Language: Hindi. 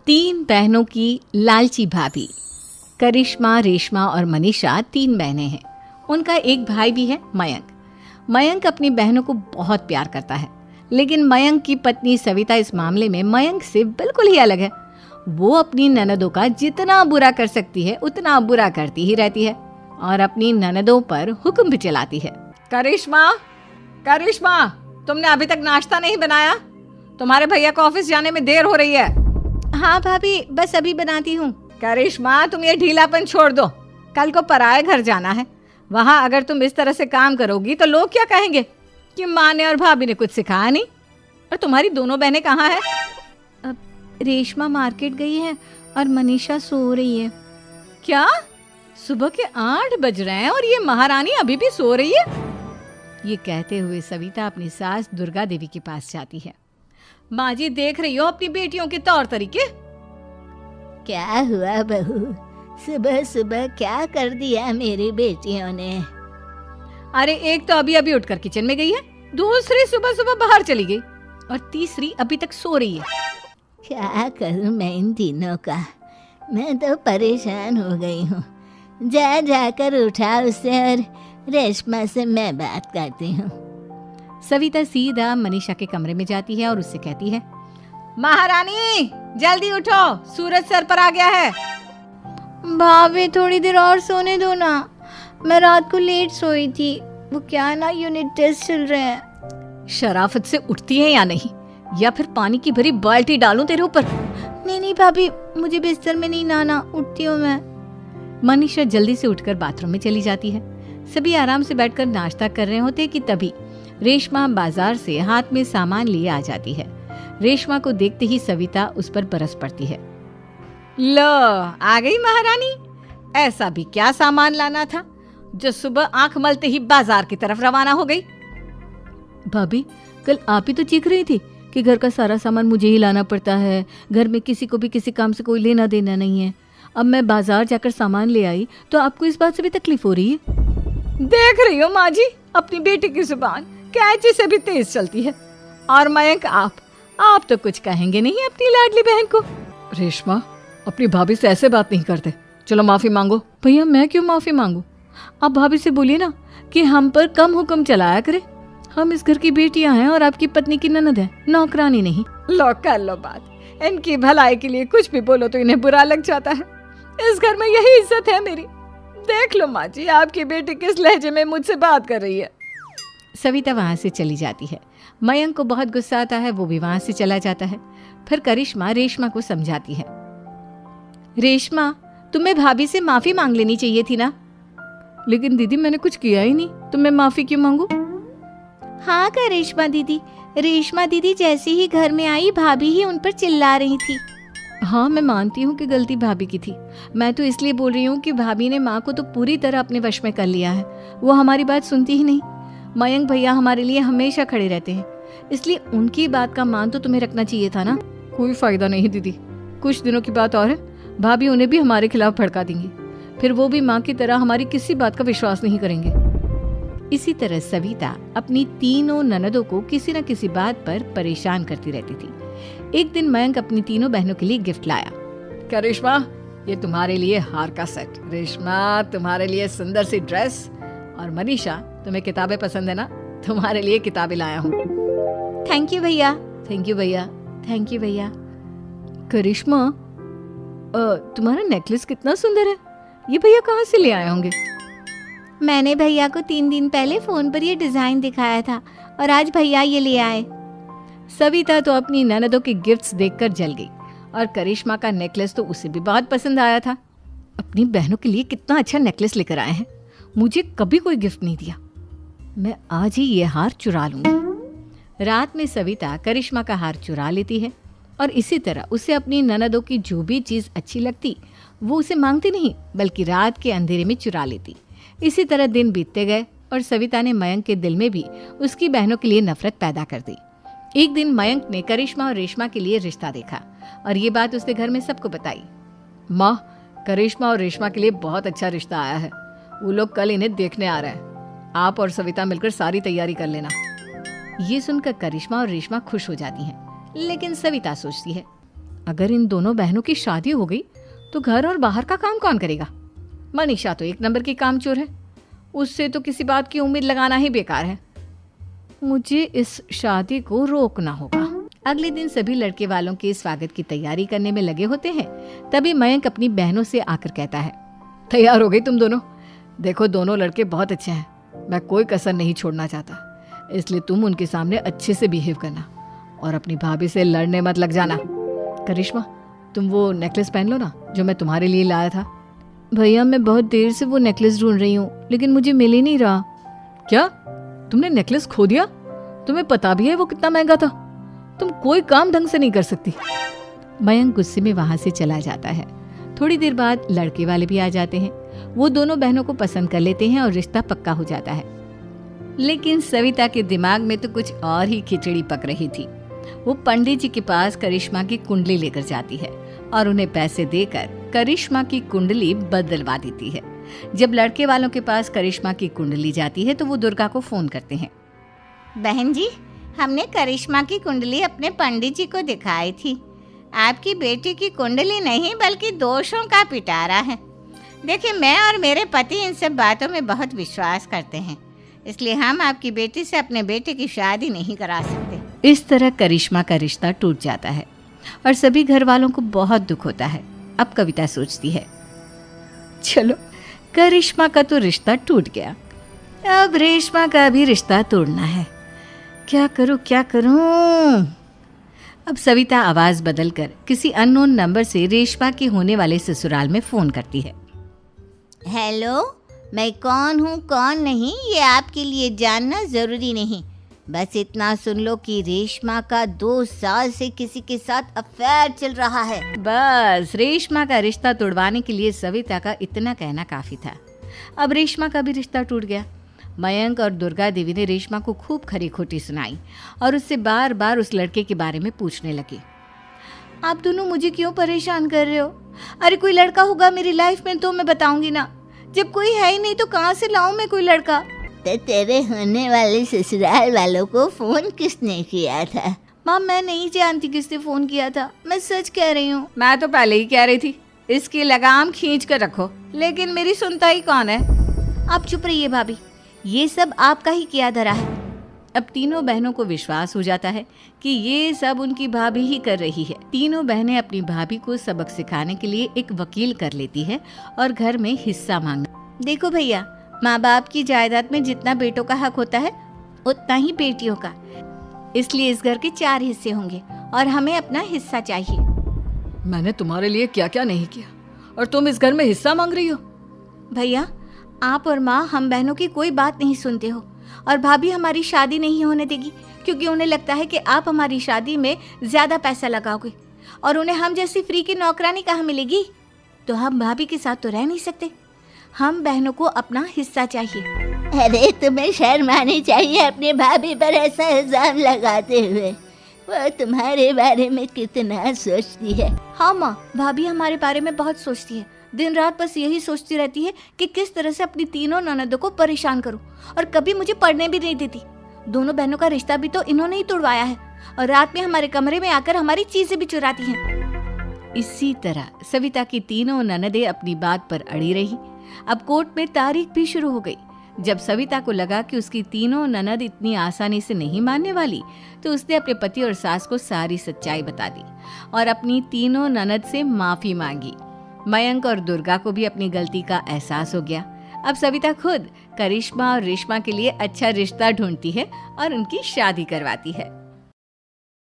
तीन बहनों की लालची भाभी। करिश्मा, रेशमा और मनीषा तीन बहनें हैं। उनका एक भाई भी है, मयंक। मयंक अपनी बहनों को बहुत प्यार करता है, लेकिन मयंक की पत्नी सविता इस मामले में मयंक से बिल्कुल ही अलग है। वो अपनी ननदों का जितना बुरा कर सकती है उतना बुरा करती ही रहती है और अपनी ननदों पर हुक्म भी चलाती है। करिश्मा, करिश्मा, तुमने अभी तक नाश्ता नहीं बनाया? तुम्हारे भैया को ऑफिस जाने में देर हो रही है। हाँ भाभी, बस अभी बनाती हूँ। करिश्मा, तुम ये ढीलापन छोड़ दो। कल को पराये घर जाना है। वहाँ अगर तुम इस तरह से काम करोगी तो लोग क्या कहेंगे कि माँ ने और भाभी ने कुछ सिखाया नहीं। और तुम्हारी दोनों बहनें कहाँ हैं? अब रेशमा मार्केट गई है और मनीषा सो रही है। क्या? सुबह के 8 बज रहे हैं और ये महारानी अभी भी सो रही है? ये कहते हुए सविता अपनी सास दुर्गा देवी के पास जाती है। माँ जी, देख रही हो अपनी बेटियों के तौर तरीके? क्या हुआ बहू, सुबह सुबह क्या कर दिया मेरी बेटियों ने? अरे एक तो अभी अभी उठकर किचन में गई है, दूसरी सुबह सुबह बाहर चली गई और तीसरी अभी तक सो रही है। क्या करूं मैं इन तीनों का? मैं तो परेशान हो गई हूँ। जा जाकर उठा उसे और रेशमा से मैं बात करती हूँ। सविता सीधा मनीषा के कमरे में जाती है और उससे कहती है, महारानी जल्दी उठो, सूरज सर पर आ गया है। भाभी थोड़ी देर और सोने दो ना, मैं रात को लेट सोई थी। वो क्या ना, यूनिट टेस्ट चल रहे हैं। शराफत से उठती है या नहीं, या फिर पानी की भरी बाल्टी डालूं तेरे ऊपर? नहीं भाभी, मुझे बिस्तर में नहीं नहाना, उठती हूँ मैं। मनीषा जल्दी से उठकर बाथरूम में चली जाती है। सभी आराम से बैठकर नाश्ता कर रहे होते कि तभी रेशमा बाजार से हाथ में सामान लिए आ जाती है। रेशमा को देखते ही सविता उस पर बरस पड़ती है। लो, आ गई महारानी। ऐसा भी क्या सामान लाना था जो सुबह आंख मलते ही बाजार की तरफ रवाना हो गई? भाभी, कल आप ही तो चीख रही थी कि घर का सारा सामान मुझे ही लाना पड़ता है, घर में किसी को भी किसी काम से कोई लेना देना नहीं है। अब मैं बाजार जाकर सामान ले आई तो आपको इस बात से भी तकलीफ हो रही है? देख रही हो माँ जी, अपनी बेटी की जुबान कैंची से भी तेज चलती है। और मयंक, आप तो कुछ कहेंगे नहीं अपनी लाडली बहन को। रेशमा, अपनी भाभी से ऐसे बात नहीं करते। चलो माफी मांगो। भैया, मैं क्यों माफी मांगू? आप भाभी से बोलिए ना कि हम पर कम हुक्म चलाया करे। हम इस घर की बेटियां हैं और आपकी पत्नी की ननद है, नौकरानी नहीं। लो कर लो बात। इनकी भलाई के लिए कुछ भी बोलो तो इन्हें बुरा लग जाता है। इस घर में यही इज्जत है मेरी। देख लो माँ जी, आपकी बेटी किस लहजे में मुझसे बात कर रही है। सविता वहां से चली जाती है। मयंक को बहुत गुस्सा आता है, वो भी वहां से चला जाता है। फिर करिश्मा रेशमा को समझाती है, रेशमा, तुम्हें भाभी से माफी मांग लेनी चाहिए थी ना। लेकिन दीदी, मैंने कुछ किया ही नहीं, तो मैं माफी क्यों मांगू? हाँ करिश्मा दीदी, रेशमा दीदी जैसे ही घर में आई भाभी ही उन पर चिल्ला रही थी। हाँ, मैं मानती हूँ कि गलती भाभी की थी। मैं तो इसलिए बोल रही हूँ कि भाभी ने माँ को तो पूरी तरह अपने वश में कर लिया है। वो हमारी बात सुनती ही नहीं। मयंक भैया हमारे लिए हमेशा खड़े रहते हैं, इसलिए उनकी बात का मान तो तुम्हें रखना चाहिए था ना। कोई फायदा नहीं दीदी, कुछ दिनों की बात और है, भाभी उन्हें भी हमारे खिलाफ भड़का देंगी। फिर वो भी माँ की तरह हमारी किसी बात का विश्वास नहीं करेंगे। इसी तरह सविता अपनी तीनों ननदों को किसी न किसी बात पर परेशान करती रहती थी। एक दिन मयंक अपनी तीनों बहनों के लिए गिफ्ट लाया। क्या रेशमा, ये तुम्हारे लिए हार का सेट। रेशमा, तुम्हारे लिए सुंदर सी ड्रेस। और मनीषा, तुम्हें किताबें पसंद है ना, तुम्हारे लिए किताबें लाया हूँ। थैंक यू भैया। थैंक यू भैया। थैंक यू भैया। करिश्मा, तुम्हारा नेकलेस कितना सुंदर है, ये भैया कहाँ से ले आए होंगे? मैंने भैया को 3 दिन पहले फोन पर ये डिजाइन दिखाया था और आज भैया ये ले आए। सविता तो अपनी ननदों के गिफ्ट्स देखकर जल गई और करिश्मा का नेकलेस तो उसे भी बहुत पसंद आया था। अपनी बहनों के लिए कितना अच्छा नेकलेस लेकर आए हैं, मुझे कभी कोई गिफ्ट नहीं दिया। मैं आज ही ये हार चुरा लूंगी। रात में सविता करिश्मा का हार चुरा लेती है और इसी तरह उसे अपनी ननदों की जो भी चीज़ अच्छी लगती वो उसे मांगती नहीं, बल्कि रात के अंधेरे में चुरा लेती। इसी तरह दिन बीतते गए और सविता ने मयंक के दिल में भी उसकी बहनों के लिए नफरत पैदा कर दी। एक दिन मयंक ने करिश्मा और रेशमा के लिए रिश्ता देखा और ये बात उसने घर में सबको बताई। माँ, करिश्मा और रेशमा के लिए बहुत अच्छा रिश्ता आया है, वो लोग कल इन्हें देखने आ रहे हैं। आप और सविता मिलकर सारी तैयारी कर लेना। ये सुनकर करिश्मा और रेशमा खुश हो जाती हैं, लेकिन सविता सोचती है, अगर इन दोनों बहनों की शादी हो गई तो घर और बाहर का काम कौन करेगा? मनीषा तो एक नंबर की कामचोर है, उससे तो किसी बात की उम्मीद लगाना ही बेकार है। मुझे इस शादी को रोकना होगा। अगले दिन सभी लड़के वालों के स्वागत की तैयारी करने में लगे होते हैं। तभी मयंक अपनी बहनों से आकर कहता है, तैयार हो गई तुम दोनों? देखो दोनों लड़के बहुत अच्छे हैं, मैं कोई कसर नहीं छोड़ना चाहता, इसलिए तुम उनके सामने अच्छे से बिहेव करना और अपनी भाभी से लड़ने मत लग जाना। करिश्मा, तुम वो नेकलेस पहन लो ना जो मैं तुम्हारे लिए लाया था। भैया मैं बहुत देर से वो नेकलेस ढूंढ रही हूँ, लेकिन मुझे मिल ही नहीं रहा। क्या तुमने नेकलेस खो दिया? तुम्हें पता भी है वो कितना महंगा था? तुम कोई काम ढंग से नहीं कर सकती। मयंक गुस्से में वहां से चला जाता है। थोड़ी देर बाद लड़के वाले भी आ जाते हैं। वो दोनों बहनों को पसंद कर लेते हैं और रिश्ता पक्का हो जाता है। लेकिन सविता के दिमाग में तो कुछ और ही खिचड़ी पक रही थी। वो पंडित जी के पास करिश्मा की कुंडली लेकर जाती है और उन्हें पैसे देकर करिश्मा की कुंडली बदलवा देती है। जब लड़के वालों के पास करिश्मा की कुंडली जाती है तो वो दुर्गा को फोन करते हैं। बहन जी, हमने करिश्मा की कुंडली अपने पंडित जी को दिखाई थी। आपकी बेटी की कुंडली नहीं बल्कि दोषों का पिटारा है। देखिए, मैं और मेरे पति इन सब बातों में बहुत विश्वास करते हैं, इसलिए हम आपकी बेटी से अपने बेटे की शादी नहीं करा सकते। इस तरह करिश्मा का रिश्ता टूट जाता है और सभी घर वालों को बहुत दुख होता है। अब कविता सोचती है, चलो करिश्मा का तो रिश्ता टूट गया, अब रेशमा का भी रिश्ता तोड़ना है। क्या करूं? अब सविता आवाज बदलकर किसी अननोन नंबर से रेशमा के होने वाले ससुराल में फोन करती है। हेलो, मैं कौन हूँ कौन नहीं ये आपके लिए जानना जरूरी नहीं, बस इतना सुन लो कि रेशमा का 2 साल से किसी के साथ अफेयर चल रहा है। बस रेशमा का रिश्ता तोड़वाने के लिए सविता का इतना कहना काफी था। अब रेशमा का भी रिश्ता टूट गया। मयंक और दुर्गा देवी ने रेशमा को खूब खरी खोटी सुनाई और उससे बार बार उस लड़के के बारे में पूछने लगी। आप दोनों मुझे क्यों परेशान कर रहे हो? अरे कोई लड़का होगा मेरी लाइफ में तो मैं बताऊंगी ना, जब कोई है ही नहीं तो कहाँ से लाऊं मैं कोई लड़का? तो तेरे होने वाले ससुराल वालों को फोन किसने किया था? माँ मैं नहीं जानती किसने फोन किया था, मैं सच कह रही हूँ। मैं तो पहले ही कह रही थी इसकी लगाम खींच कर रखो, लेकिन मेरी सुनता ही कौन है। आप चुप रहिए भाभी, ये सब आपका ही किया धरा है। अब तीनों बहनों को विश्वास हो जाता है कि ये सब उनकी भाभी ही कर रही है। तीनों बहनें अपनी भाभी को सबक सिखाने के लिए एक वकील कर लेती है और घर में हिस्सा मांगना। देखो भैया, माँ बाप की जायदाद में जितना बेटों का हक होता है उतना ही बेटियों का, इसलिए इस घर के 4 हिस्से होंगे और हमें अपना हिस्सा चाहिए। मैंने तुम्हारे लिए क्या क्या नहीं किया और तुम इस घर में हिस्सा मांग रही हो? भैया, आप और माँ हम बहनों की कोई बात नहीं सुनते हो और भाभी हमारी शादी नहीं होने देगी क्योंकि उन्हें लगता है कि आप हमारी शादी में ज्यादा पैसा लगाओगे और उन्हें हम जैसी फ्री की नौकरानी कहाँ मिलेगी। तो हम भाभी के साथ तो रह नहीं सकते, हम बहनों को अपना हिस्सा चाहिए। अरे तुम्हें शर्म आनी चाहिए अपनी भाभी पर ऐसा इल्जाम लगाते हुए। वो तुम्हारे बारे में कितना सोचती है। हाँ माँ, भाभी हमारे बारे में बहुत सोचती है, दिन रात बस यही सोचती रहती है कि किस तरह से अपनी तीनों ननदों को परेशान करूं और कभी मुझे पढ़ने भी नहीं देती। दोनों बहनों का रिश्ता भी तो इन्होंने ही तोड़वाया है और रात में हमारे कमरे में आकर हमारी चीजें भी चुराती हैं। इसी तरह सविता की तीनों ननदें अपनी बात पर अड़ी रही। अब कोर्ट में तारीख भी शुरू हो गई। जब सविता को लगा कि उसकी तीनों ननद इतनी आसानी से नहीं मानने वाली, तो उसने अपने पति और सास को सारी सच्चाई बता दी और अपनी तीनों ननद से माफी मांगी। मयंक और दुर्गा को भी अपनी गलती का एहसास हो गया। अब सविता खुद करिश्मा और रेशमा के लिए अच्छा रिश्ता ढूंढती है और उनकी शादी करवाती है।